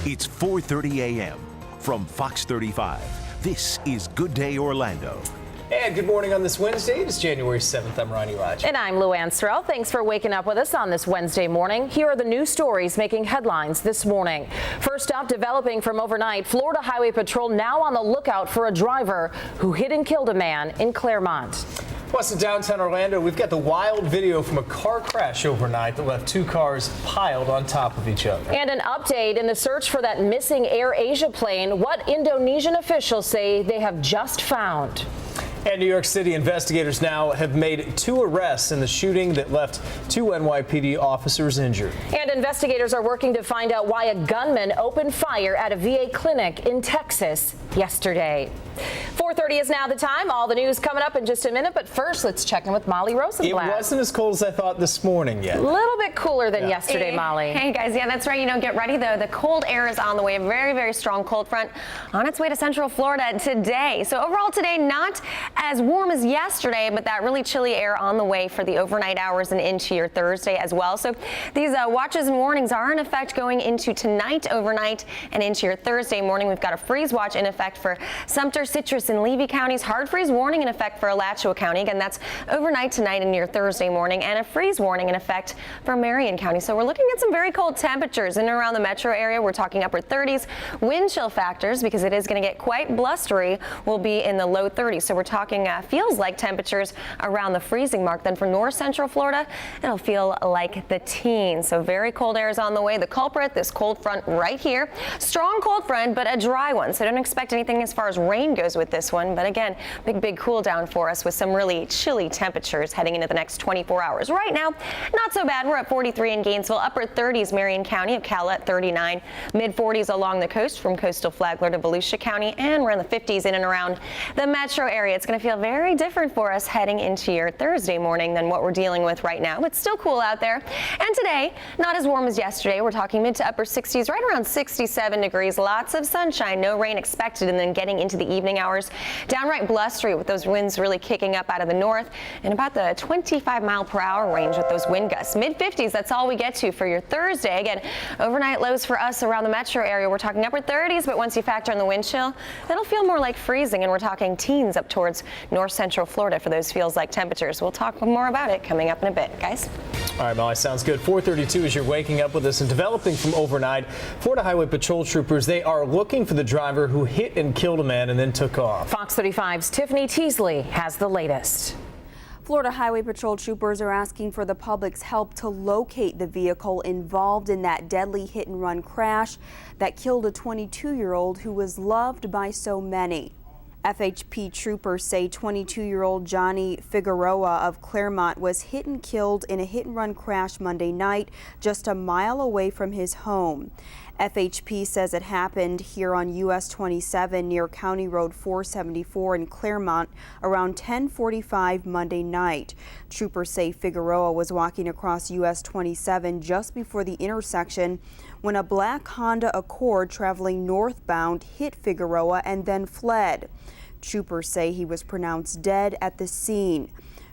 It's 4:30 a.m. From Fox 35. This is Good Day Orlando. And good morning on this Wednesday. It is January 7th. I'm Ronnie Raj. And I'm Lou Ann Sorrell. Thanks for waking up with us on this Wednesday morning. Here are the news stories making headlines this morning. First up, developing from overnight, Florida Highway Patrol now on the lookout for a driver who hit and killed a man in Claremont. Plus, in downtown Orlando, we've got the wild video from a car crash overnight that left two cars piled on top of each other. And an update in the search for that missing Air Asia plane, what Indonesian officials say they have just found. And New York City investigators now have made 2 arrests in the shooting that left 2 NYPD officers injured. And investigators are working to find out why a gunman opened fire at a VA clinic in Texas yesterday. 4:30 is now the time. All the news coming up in just a minute. But first, let's check in with Molly Rosenblatt. It wasn't as cold as I thought this morning yet. A little bit cooler than yesterday, Molly. Hey, guys. Yeah, that's right. You know, get ready, though. The cold air is on the way. A very, very strong cold front on its way to Central Florida today. So overall today, not as warm as yesterday, but that really chilly air on the way for the overnight hours and into your Thursday as well. So these watches and warnings are in effect going into tonight, overnight, and into your Thursday morning. We've got a freeze watch in effect for Sumter, Citrus, and Levy counties. Hard freeze warning in effect for Alachua County. Again, that's overnight tonight and your Thursday morning, and a freeze warning in effect for Marion County. So we're looking at some very cold temperatures in and around the metro area. We're talking upper 30s. Wind chill factors, because it is going to get quite blustery, will be in the low 30s. So we're talking feels like temperatures around the freezing mark. Then for north central Florida, it'll feel like the teens. So very cold air is on the way. The culprit, this cold front right here. Strong cold front, but a dry one. So don't expect anything as far as rain goes with this one. But again, big cool down for us with some really chilly temperatures heading into the next 24 hours. Right now, not so bad. We're at 43 in Gainesville, upper 30s Marion County, Ocala at 39, mid 40s along the coast from coastal Flagler to Volusia County, and we're in the 50s in and around the metro area. It's going to feel very different for us heading into your Thursday morning than what we're dealing with right now. It's still cool out there. And today, not as warm as yesterday. We're talking mid to upper 60s, right around 67 degrees. Lots of sunshine, no rain expected, and then getting into the evening hours, downright blustery with those winds really kicking up out of the north and about the 25-mile-per-hour range with those wind gusts. Mid 50s, that's all we get to for your Thursday. Again, overnight lows for us around the metro area. We're talking upper 30s, but once you factor in the wind chill, it'll feel more like freezing, and we're talking teens up towards north central Florida for those feels like temperatures. We'll talk more about it coming up in a bit, guys. All right, Molly, sounds good. 4:32 as you're waking up with us, and developing from overnight, Florida Highway Patrol troopers, they are looking for the driver who hit and killed a man and then took off. Fox 35's Tiffany Teasley has the latest. Florida Highway Patrol troopers are asking for the public's help to locate the vehicle involved in that deadly hit-and-run crash that killed a 22-year-old who was loved by so many. FHP troopers say 22-year-old Johnny Figueroa of Claremont was hit and killed in a hit-and-run crash Monday night just a mile away from his home. FHP says it happened here on US 27 near County Road 474 in Claremont around 10:45 Monday night. Troopers say Figueroa was walking across US 27 just before the intersection when a black Honda Accord traveling northbound hit Figueroa and then fled. Troopers say he was pronounced dead at the scene.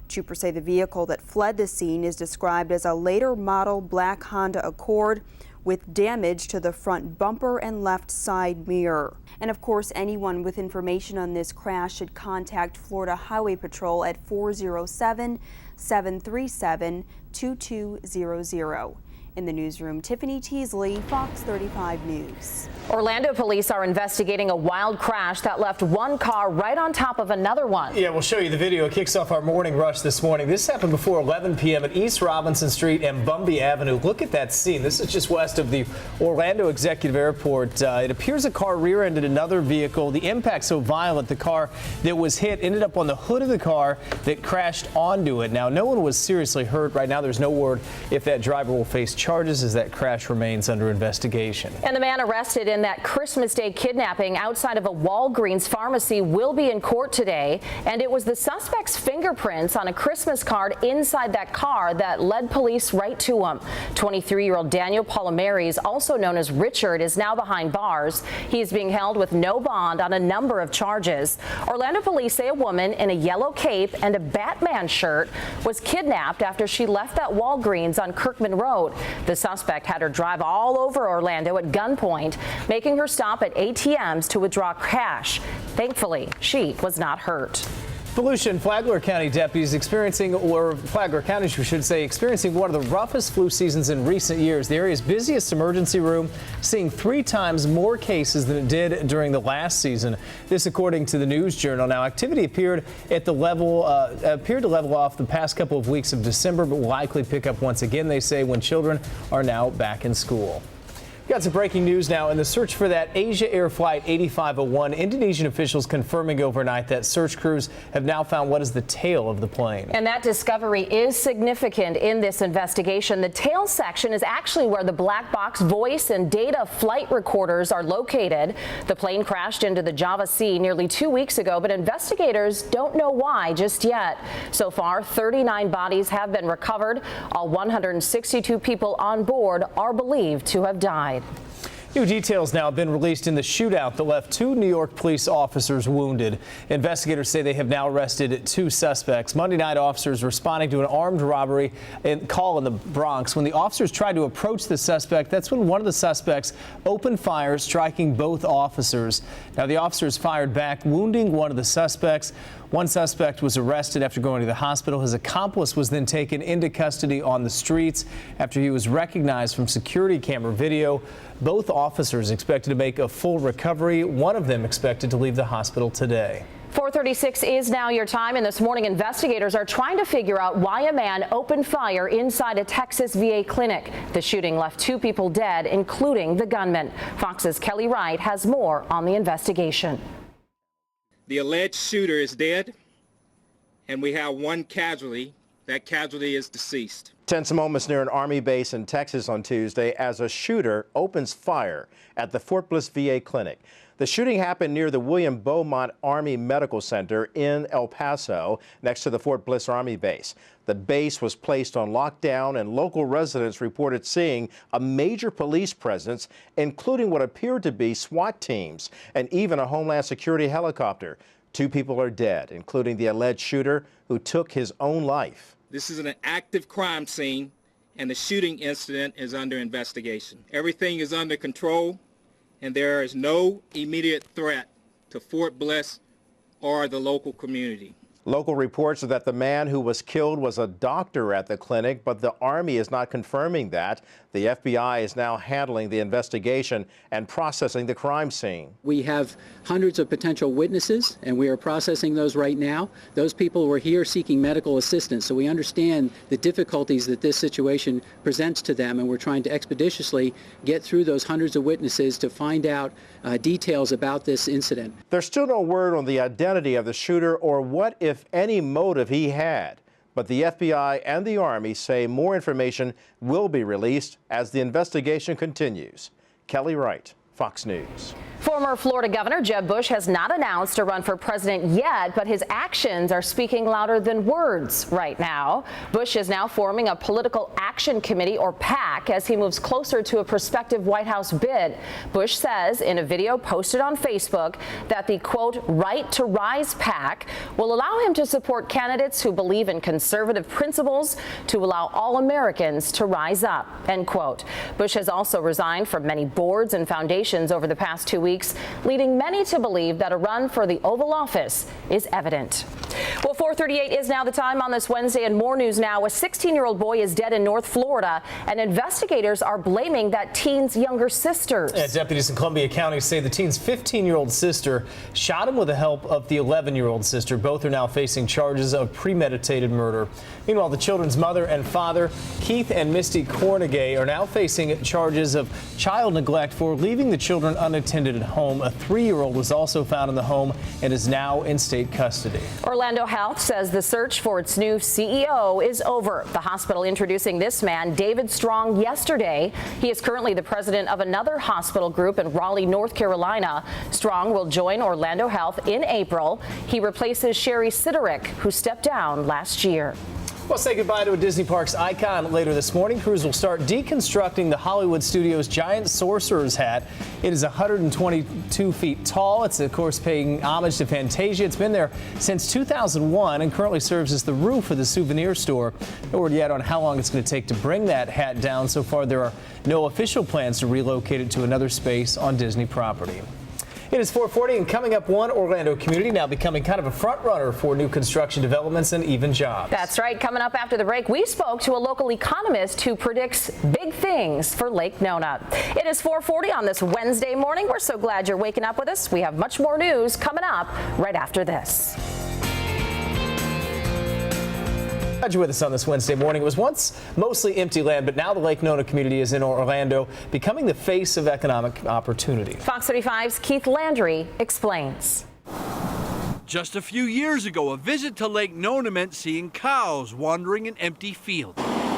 Troopers say the vehicle that fled the scene is described as a later model black Honda Accord with damage to the front bumper and left side mirror. And of course, anyone with information on this crash should contact Florida Highway Patrol at 407-737-2200. In the newsroom, Tiffany Teasley, Fox 35 News. Orlando police are investigating a wild crash that left one car right on top of another one. Yeah, we'll show you the video. It kicks off our morning rush this morning. This happened before 11 p.m. at East Robinson Street and Bumby Avenue. Look at that scene. This is just west of the Orlando Executive Airport. It appears a car rear-ended another vehicle. The impact so violent, the car that was hit ended up on the hood of the car that crashed onto it. Now, no one was seriously hurt. Right now, there's no word if that driver will face charges as that crash remains under investigation. And the man arrested in that Christmas Day kidnapping outside of a Walgreens pharmacy will be in court today. And it was the suspect's fingerprints on a Christmas card inside that car that led police right to him. 23-year-old Daniel Palomares, also known as Richard, is now behind bars. He is being held with no bond on a number of charges. Orlando police say a woman in a yellow cape and a Batman shirt was kidnapped after she left that Walgreens on Kirkman Road. The suspect had her drive all over Orlando at gunpoint, making her stop at ATMs to withdraw cash. Thankfully, she was not hurt. Pollution. Flagler County deputies experiencing one of the roughest flu seasons in recent years. The area's busiest emergency room seeing 3 times more cases than it did during the last season. This according to the News Journal. Now, activity appeared to level off the past couple of weeks of December, but will likely pick up once again, they say, when children are now back in school. Got some breaking news now. In the search for that Asia Air Flight 8501, Indonesian officials confirming overnight that search crews have now found what is the tail of the plane. And that discovery is significant in this investigation. The tail section is actually where the black box voice and data flight recorders are located. The plane crashed into the Java Sea nearly 2 weeks ago, but investigators don't know why just yet. So far, 39 bodies have been recovered. All 162 people on board are believed to have died. New details now have been released in the shootout that left 2 New York police officers wounded. Investigators say they have now arrested 2 suspects. Monday night, officers responding to an armed robbery call in the Bronx. When the officers tried to approach the suspect, that's when one of the suspects opened fire, striking both officers. Now, the officers fired back, wounding one of the suspects. One suspect was arrested after going to the hospital. His accomplice was then taken into custody on the streets after he was recognized from security camera video. Both officers expected to make a full recovery. One of them expected to leave the hospital today. 4:36 is now your time, and this morning investigators are trying to figure out why a man opened fire inside a Texas VA clinic. The shooting left 2 people dead, including the gunman. Fox's Kelly Wright has more on the investigation. The alleged shooter is dead, and we have 1 casualty. That casualty is deceased. Tense moments near an Army base in Texas on Tuesday as a shooter opens fire at the Fort Bliss VA clinic. The shooting happened near the William Beaumont Army Medical Center in El Paso, next to the Fort Bliss Army base. The base was placed on lockdown, and local residents reported seeing a major police presence, including what appeared to be SWAT teams and even a Homeland Security helicopter. 2 people are dead, including the alleged shooter who took his own life. This is an active crime scene, and the shooting incident is under investigation. Everything is under control, and there is no immediate threat to Fort Bliss or the local community. Local reports are that the man who was killed was a doctor at the clinic, but the Army is not confirming that. The FBI is now handling the investigation and processing the crime scene. We have hundreds of potential witnesses, and we are processing those right now. Those people were here seeking medical assistance, so we understand the difficulties that this situation presents to them, and we're trying to expeditiously get through those hundreds of witnesses to find out details about this incident. There's still no word on the identity of the shooter or what, if any, motive he had. But the FBI and the Army say more information will be released as the investigation continues. Kelly Wright, Fox News. Former Florida Governor Jeb Bush has not announced a run for president yet, but his actions are speaking louder than words right now. Bush is now forming a political action committee, or PAC, as he moves closer to a prospective White House bid. Bush says in a video posted on Facebook that the, quote, Right to Rise PAC will allow him to support candidates who believe in conservative principles to allow all Americans to rise up, end quote. Bush has also resigned from many boards and foundations over the past 2 weeks, leading many to believe that a run for the Oval Office is evident. Well, 4:38 is now the time on this Wednesday, and more news now. A 16-year-old boy is dead in North Florida, and investigators are blaming that teen's younger sisters. Deputies in Columbia County say the teen's 15-year-old sister shot him with the help of the 11-year-old sister. Both are now facing charges of premeditated murder. Meanwhile, the children's mother and father, Keith and Misty Cornegay, are now facing charges of child neglect for leaving the children unattended at home. A 3-year-old was also found in the home and is now in state custody. Orlando Health says the search for its new CEO is over. The hospital introducing this man, David Strong, yesterday. He is currently the president of another hospital group in Raleigh, North Carolina. Strong will join Orlando Health in April. He replaces Sherry Siderick, who stepped down last year. We'll say goodbye to a Disney Parks icon later this morning. Crews will start deconstructing the Hollywood Studios giant sorcerer's hat. It is 122 feet tall. It's, of course, paying homage to Fantasia. It's been there since 2001 and currently serves as the roof of the souvenir store. No word yet on how long it's going to take to bring that hat down. So far, there are no official plans to relocate it to another space on Disney property. It is 4:40, and coming up, one Orlando community now becoming kind of a front runner for new construction developments and even jobs. That's right. Coming up after the break, we spoke to a local economist who predicts big things for Lake Nona. It is 4:40 on this Wednesday morning. We're so glad you're waking up with us. We have much more news coming up right after this. Glad you're with us on this Wednesday morning. It was once mostly empty land, but now the Lake Nona community is in Orlando, becoming the face of economic opportunity. Fox 35's Keith Landry explains. Just a few years ago, a visit to Lake Nona meant seeing cows wandering an empty field.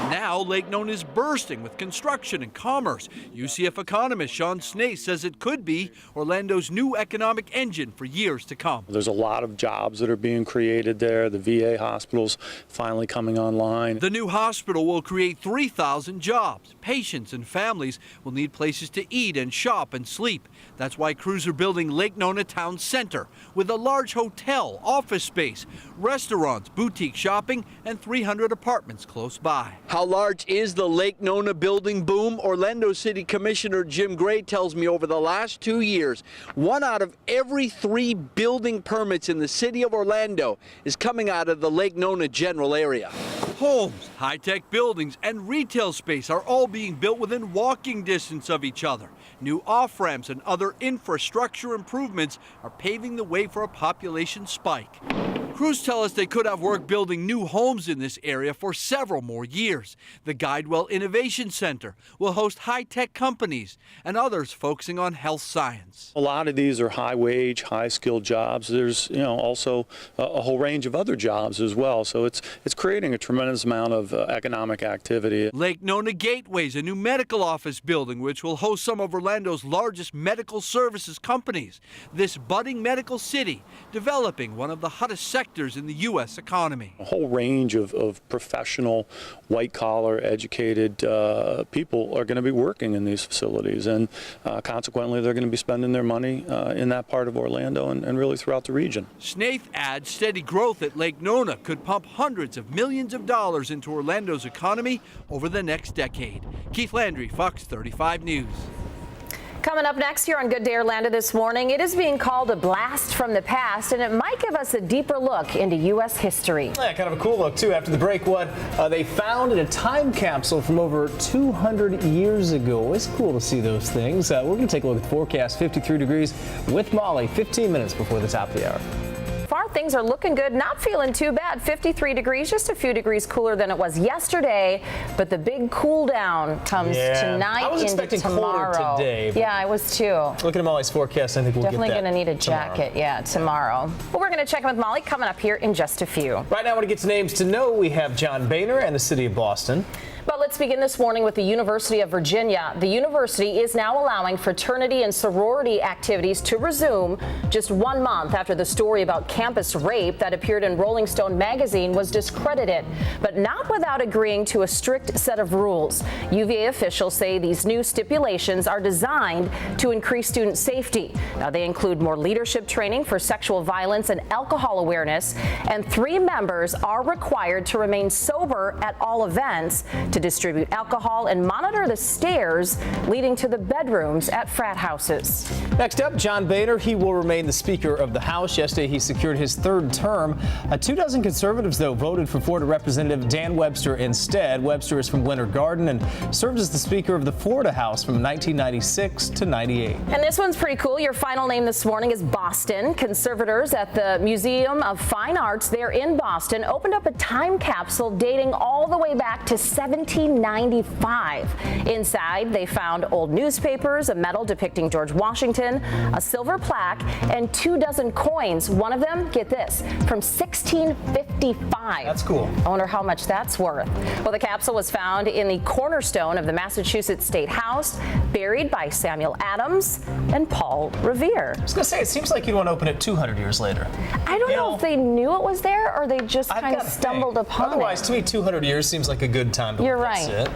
Now, Lake Nona is bursting with construction and commerce. UCF economist Sean Snaith says it could be Orlando's new economic engine for years to come. There's a lot of jobs that are being created there. The VA hospital's finally coming online. The new hospital will create 3,000 jobs. Patients and families will need places to eat and shop and sleep. That's why crews are building Lake Nona Town Center with a large hotel, office space, restaurants, boutique shopping, and 300 apartments close by. How large is the Lake Nona building boom? Orlando City Commissioner Jim Gray tells me over the last 2 years, 1 out of every 3 building permits in the city of Orlando is coming out of the Lake Nona general area. Homes, high-tech buildings, and retail space are all being built within walking distance of each other. New off-ramps and other infrastructure improvements are paving the way for a population spike. Crews tell us they could have work building new homes in this area for several more years. The Guidewell Innovation Center will host high-tech companies and others focusing on health science. A lot of these are high-wage, high-skilled jobs. There's, also a whole range of other jobs as well. So it's creating a tremendous amount of economic activity. Lake Nona Gateway's a new medical office building which will host some of Orlando's largest medical services companies. This budding medical city developing one of the hottest sectors in the U.S. economy. A whole range of professional, white-collar, educated people are going to be working in these facilities, and consequently they're going to be spending their money in that part of Orlando and really throughout the region. Snaith adds steady growth at Lake Nona could pump hundreds of millions of dollars into Orlando's economy over the next decade. Keith Landry, Fox 35 News. Coming up next here on Good Day Orlando this morning, it is being called a blast from the past, and it might give us a deeper look into U.S. history. Yeah, kind of a cool look, too. After the break, what they found in a time capsule from over 200 years ago. It's cool to see those things. We're going to take a look at the forecast. 53 degrees with Molly, 15 minutes before the top of the hour. Far, things are looking good, not feeling too bad. 53 degrees, just a few degrees cooler than it was yesterday, but the big cool down comes tonight I was into tomorrow. Colder today, yeah, I was too. Looking at Molly's forecast, I think we'll definitely get that going to need a jacket, tomorrow. Well, we're going to check in with Molly coming up here in just a few. Right now, I want to get to names to know. We have John Boehner and the city of Boston. But let's begin this morning with the University of Virginia. The university is now allowing fraternity and sorority activities to resume just 1 month after the story about campus rape that appeared in Rolling Stone magazine was discredited, but not without agreeing to a strict set of rules. UVA officials say these new stipulations are designed to increase student safety. Now, they include more leadership training for sexual violence and alcohol awareness, and 3 members are required to remain sober at all events, to distribute alcohol and monitor the stairs leading to the bedrooms at frat houses. Next up, John Boehner. He will remain the Speaker of the House. Yesterday, he secured his 3rd term. 24 conservatives, though, voted for Florida Representative Dan Webster instead. Webster is from Leonard Garden and served as the Speaker of the Florida House from 1996 to 98. And this one's pretty cool. Your final name this morning is Boston. Conservators at the Museum of Fine Arts there in Boston opened up a time capsule dating all the way back to 17 1995. Inside, they found old newspapers, a medal depicting George Washington, a silver plaque, and 24 coins. One of them, get this, from 1655. That's cool. I wonder how much that's worth. Well, the capsule was found in the cornerstone of the Massachusetts State House, buried by Samuel Adams and Paul Revere. I was going to say, it seems like you'd want to open it 200 years later. I don't know if they knew it was there or they just kind of stumbled upon Otherwise, it. to me, 200 years seems like a good time to You're fix right. it.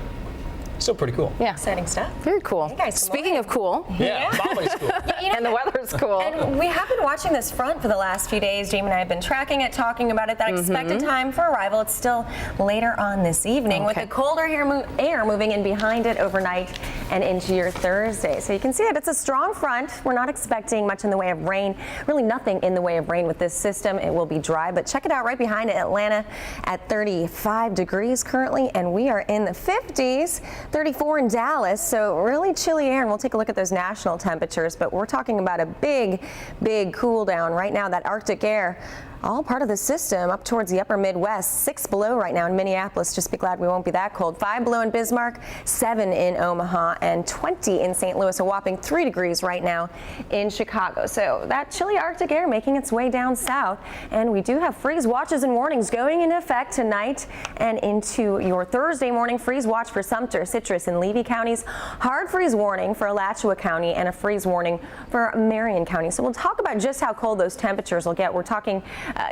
Still pretty cool. Yeah. Exciting stuff. Very cool. Hey guys, Speaking of cool, Yeah, Molly's cool. and the weather's cool. And we have been watching this front for the last few days. Jamie and I have been tracking it, talking about it. That expected time for arrival, it's still later on this evening with the colder air moving in behind it overnight and into your Thursday. So you can see it. It's a strong front. We're not expecting much in the way of rain. Really nothing in the way of rain with this system. It will be dry, but check it out right behind it. Atlanta at 35 degrees currently, and we are in the 50s, 34 in Dallas. So really chilly air, and we'll take a look at those national temperatures, but we're talking about a big cool down right now. That Arctic air, all part of the system up towards the upper Midwest. 6 below right now in Minneapolis. Just be glad we won't be that cold. 5 below in Bismarck, 7 in Omaha, and 20 in St. Louis. A whopping 3 degrees right now in Chicago. So that chilly Arctic air making its way down south, and we do have freeze watches and warnings going into effect tonight and into your Thursday morning. Freeze watch for Sumter, Citrus, and Levy counties. Hard freeze warning for Alachua County, and a freeze warning for Marion County. So we'll talk about just how cold those temperatures will get. We're talking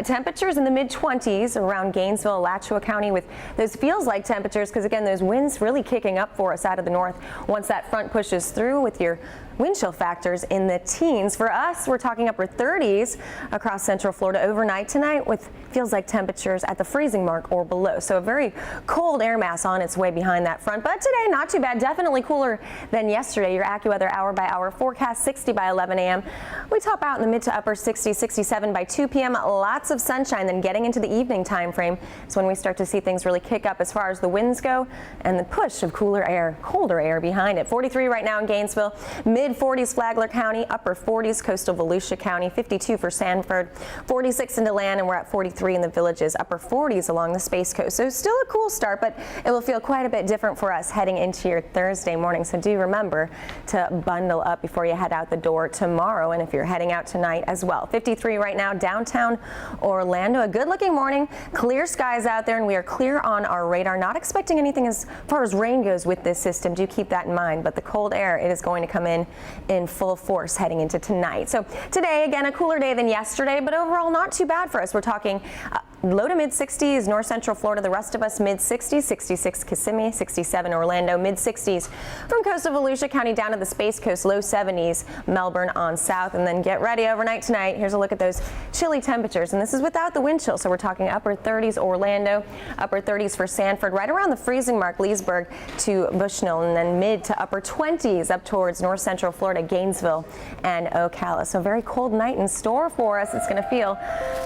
temperatures in the mid-20s around Gainesville, Alachua County, with those feels like temperatures, because again, those winds really kicking up for us out of the north once that front pushes through, with your wind chill factors in the teens. For us, we're talking upper 30s across central Florida overnight tonight, with feels like temperatures at the freezing mark or below. So a very cold air mass on its way behind that front, but today not too bad. Definitely cooler than yesterday. Your AccuWeather hour by hour forecast: 60 by 11 a.m. We top out in the mid to upper 60s, 67 by 2 p.m. Lots of sunshine. Then getting into the evening time frame is when we start to see things really kick up as far as the winds go and the push of colder air behind it. 43 right now in Gainesville, mid-40s Flagler County, upper 40s coastal Volusia County, 52 for Sanford, 46 in DeLand, and we're at 43 in the Villages, upper 40s along the Space Coast. So still a cool start, but it will feel quite a bit different for us heading into your Thursday morning. So do remember to bundle up before you head out the door tomorrow, and if you're heading out tonight as well. 53 right now downtown Orlando. A good looking morning, clear skies out there, and we are clear on our radar. Not expecting anything as far as rain goes with this system. Do keep that in mind, but the cold air, it is going to come in full force heading into tonight. So today, again, a cooler day than yesterday, but overall not too bad for us. We're talking low to mid 60s north central Florida. The rest of us mid 60s, 66 Kissimmee, 67 Orlando, mid 60s from coastal Volusia County down to the Space Coast, low 70s Melbourne on south. And then get ready overnight tonight. Here's a look at those chilly temperatures, and this is without the wind chill. So we're talking upper 30s Orlando, upper 30s for Sanford, right around the freezing mark Leesburg to Bushnell, and then mid to upper 20s up towards north central Florida, Gainesville and Ocala. So very cold night in store for us. It's going to feel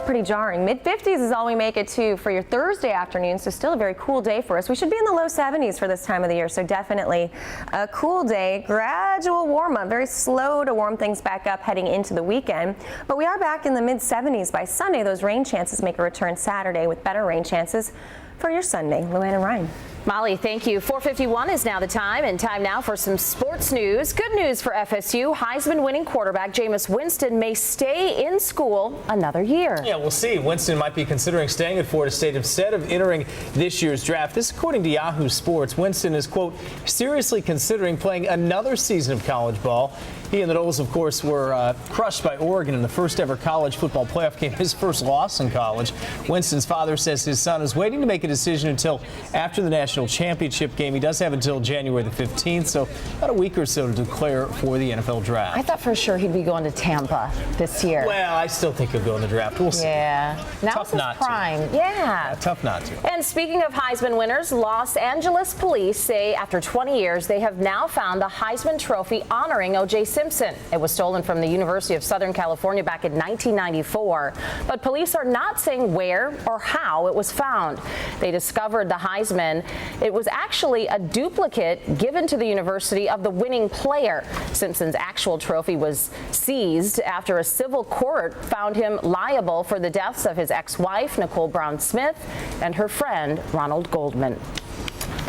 pretty jarring. Mid 50s is all we make it to for your Thursday afternoon, so still a very cool day for us. We should be in the low 70s for this time of the year, so definitely a cool day. Gradual warm up, very slow to warm things back up heading into the weekend, but we are back in the mid 70s by Sunday. Those rain chances make a return Saturday, with better rain chances for your Sunday. Luann and Ryan. Molly, thank you. 4:51 is now the time, and time now for some sports news. Good news for FSU. Heisman winning quarterback Jameis Winston may stay in school another year. Yeah, we'll see. Winston might be considering staying at Florida State instead of entering this year's draft. This according to Yahoo Sports. Winston is, quote, seriously considering playing another season of college ball. He and the Noles, of course, were crushed by Oregon in the first ever college football playoff game, his first loss in college. Winston's father says his son is waiting to make a decision until after the national championship game. He does have until January the 15th, so about a week or so to declare for the NFL draft. I thought for sure he'd be going to Tampa this year. Well, I still think he'll go in the draft. We'll see. Yeah. Now Tough it's his not prime. to. Yeah. Tough not to. And speaking of Heisman winners, Los Angeles police say after 20 years, they have now found the Heisman Trophy honoring O.J. Simpson. It was stolen from the University of Southern California back in 1994. But police are not saying where or how it was found. They discovered the Heisman. It was actually a duplicate given to the university of the winning player. Simpson's actual trophy was seized after a civil court found him liable for the deaths of his ex-wife, Nicole Brown Smith, and her friend, Ronald Goldman.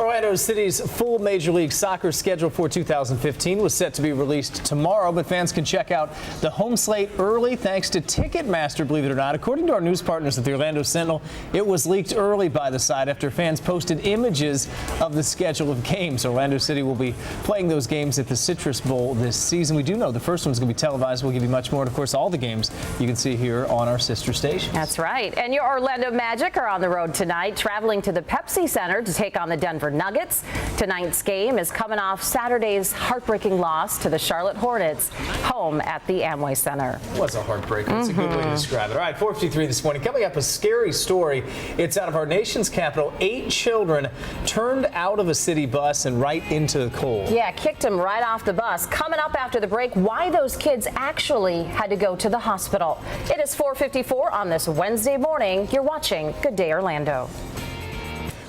Orlando City's full Major League Soccer schedule for 2015 was set to be released tomorrow, but fans can check out the home slate early thanks to Ticketmaster, believe it or not. According to our news partners at the Orlando Sentinel, it was leaked early by the site after fans posted images of the schedule of games. Orlando City will be playing those games at the Citrus Bowl this season. We do know the first one's going to be televised. We'll give you much more. And, of course, all the games you can see here on our sister stations. That's right. And your Orlando Magic are on the road tonight, traveling to the Pepsi Center to take on the Denver Nuggets. Tonight's game is coming off Saturday's heartbreaking loss to the Charlotte Hornets, home at the Amway Center. It was a heartbreaker. It's a good way to describe it. All right, 4:53 this morning. Coming up, a scary story. It's out of our nation's capital. 8 children turned out of a city bus and right into the cold. Yeah, kicked them right off the bus. Coming up after the break, why those kids actually had to go to the hospital. It is 4:54 on this Wednesday morning. You're watching Good Day Orlando.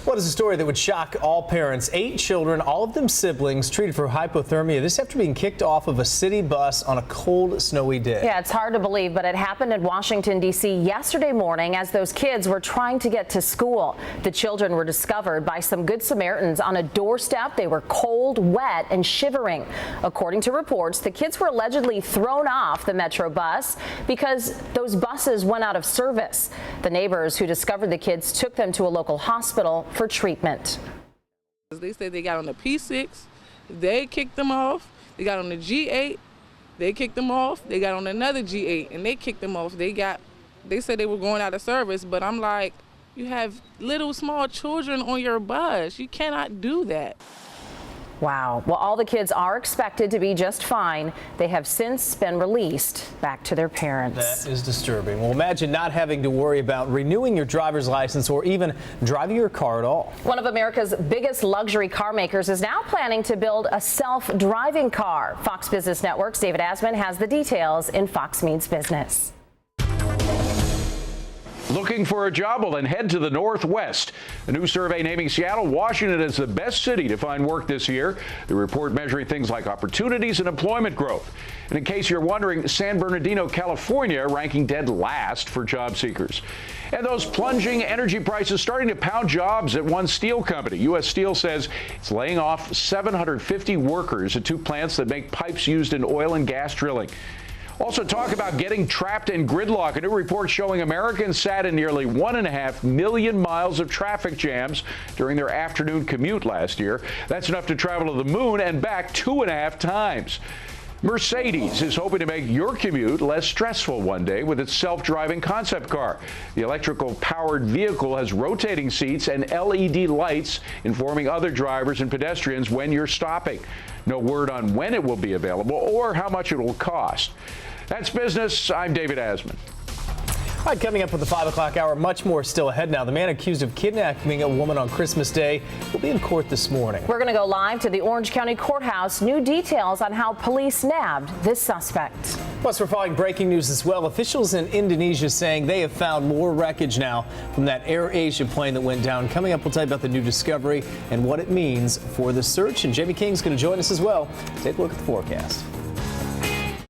What is a story that would shock all parents? 8 children, all of them siblings, treated for hypothermia. This after being kicked off of a city bus on a cold, snowy day. Yeah, it's hard to believe, but it happened in Washington, D.C. yesterday morning as those kids were trying to get to school. The children were discovered by some Good Samaritans on a doorstep. They were cold, wet, and shivering. According to reports, the kids were allegedly thrown off the Metro bus because those buses went out of service. The neighbors who discovered the kids took them to a local hospital for treatment. They said they got on the P6, they kicked them off. They got on the G8, they kicked them off. They got on another G8 and they kicked them off. They said they were going out of service, but I'm like, you have little small children on your bus. You cannot do that. Wow. Well, all the kids are expected to be just fine. They have since been released back to their parents. That is disturbing. Well, imagine not having to worry about renewing your driver's license or even driving your car at all. One of America's biggest luxury car makers is now planning to build a self-driving car. Fox Business Network's David Asman has the details in Fox Means Business. Looking for a job? Well, then head to the Northwest. A new survey naming Seattle, Washington as the best city to find work this year. The report measuring things like opportunities and employment growth. And in case you're wondering, San Bernardino, California, ranking dead last for job seekers. And those plunging energy prices starting to pound jobs at one steel company. U.S. Steel says it's laying off 750 workers at 2 plants that make pipes used in oil and gas drilling. Also talk about getting trapped in gridlock. A new report showing Americans sat in nearly 1.5 million miles of traffic jams during their afternoon commute last year. That's enough to travel to the moon and back 2.5 times. Mercedes is hoping to make your commute less stressful one day with its self-driving concept car. The electrical-powered vehicle has rotating seats and LED lights informing other drivers and pedestrians when you're stopping. No word on when it will be available or how much it will cost. That's business. I'm David Asman. All right, coming up with the 5 o'clock hour, much more still ahead now. The man accused of kidnapping a woman on Christmas Day will be in court this morning. We're going to go live to the Orange County Courthouse. New details on how police nabbed this suspect. Plus, we're following breaking news as well. Officials in Indonesia saying they have found more wreckage now from that Air Asia plane that went down. Coming up, we'll tell you about the new discovery and what it means for the search. And Jamie King's going to join us as well. Take a look at the forecast.